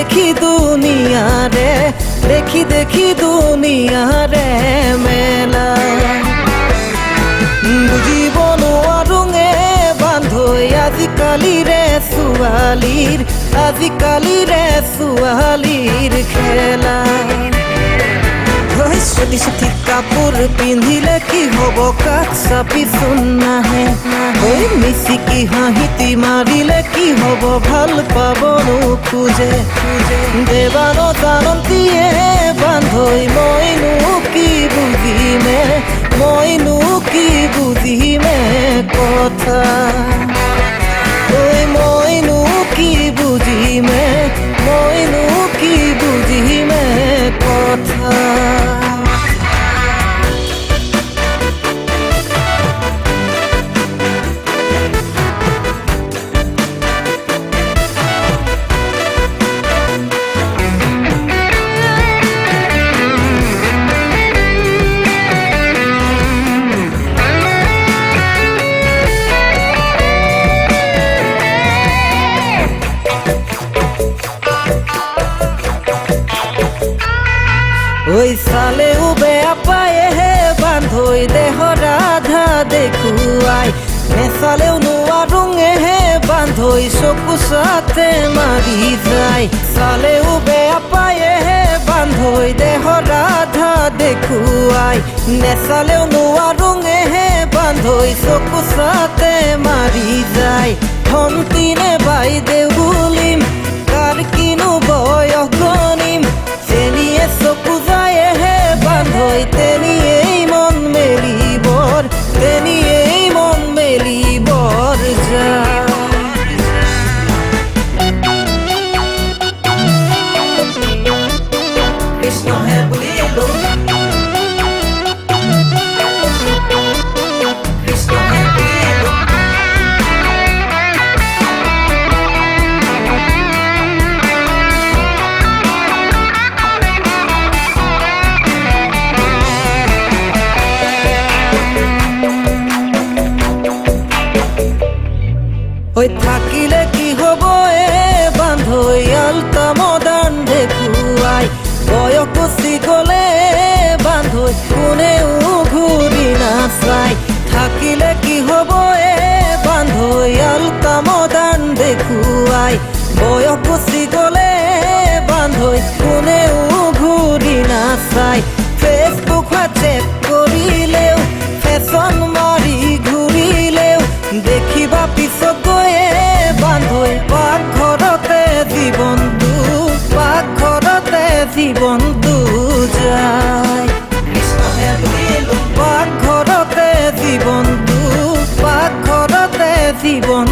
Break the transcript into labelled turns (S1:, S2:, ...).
S1: দেখি দুনিয়ারে, দেখি দেখি দুনিয়ারে মেলা। বুঝিব নোৱাৰোঙে বান্ধৈ আজিকালিৰে ছোৱালীৰ, আজিকালিৰে ছোৱালীৰ খেলা। চুটি চুটি কাপোৰ পিন্ধিলে কি হ'ব কাষ চাপি চোন নাহে, মিচিকি হাঁহিটি মাৰিলে কি হ'ব ভাল পাব নোখোজে। দেৱান জানন্তীয়ে বান্ধৈ মইনো কি বুজিমে, মইনো কি বুজিমে কথা। মইনো কি বুজিমে, মইনো কি বুজিমে কথা। ওই চালেও বেয়া পায়েহে বান্ধৈ দেহৰ আধা দেখুৱাই, নেচালেও নোৱাৰোঙেহে বান্ধৈ চকু চাতে মাৰি যায়। চালেও বেয়া পায়েহে বান্ধৈ দেহৰ আধা দেখুৱাই, নেচালেও নোৱাৰোঙেহে বান্ধৈ চকু চাতে মাৰি যায়। ভণ্টি নে বাইদেউ বুলিম কাৰ কিনো বয়স গণিম, তেনিয়ে চকু যায়হে বান্ধৈ তেনিয়েই মন মেলিবৰ, তেনিয়েই মন মেলিবৰ যায়। কৃষ্ণহে বুলিলো, কৃষ্ণহে বুলিলো। ওই থাকিলে কি হব এ বান্ধৈ আলতা মডাৰ্ণ দেখুৱাই, বয়স গুচি গলে বান্ধৈ কোনেও ঘূৰি নাচাই। থাকিলে কি হব এ বান্ধৈ আলতা মডাৰ্ণ দেখুৱাই, বয়স গুচি গলে বান্ধৈ কোনেও ঘূৰি নাচাই। ফেচবুক হোৱাটছএপ কৰিলেও, ফেশ্বন মাৰি ঘূৰিলেও, দেখিবা পিছত গৈয়ে বান্ধৈ পাকঘৰতে জীৱনটো, পাকঘৰতে জীৱনটো যায়। পাকঘৰতে জীৱনটো, পাকঘৰতে জীৱন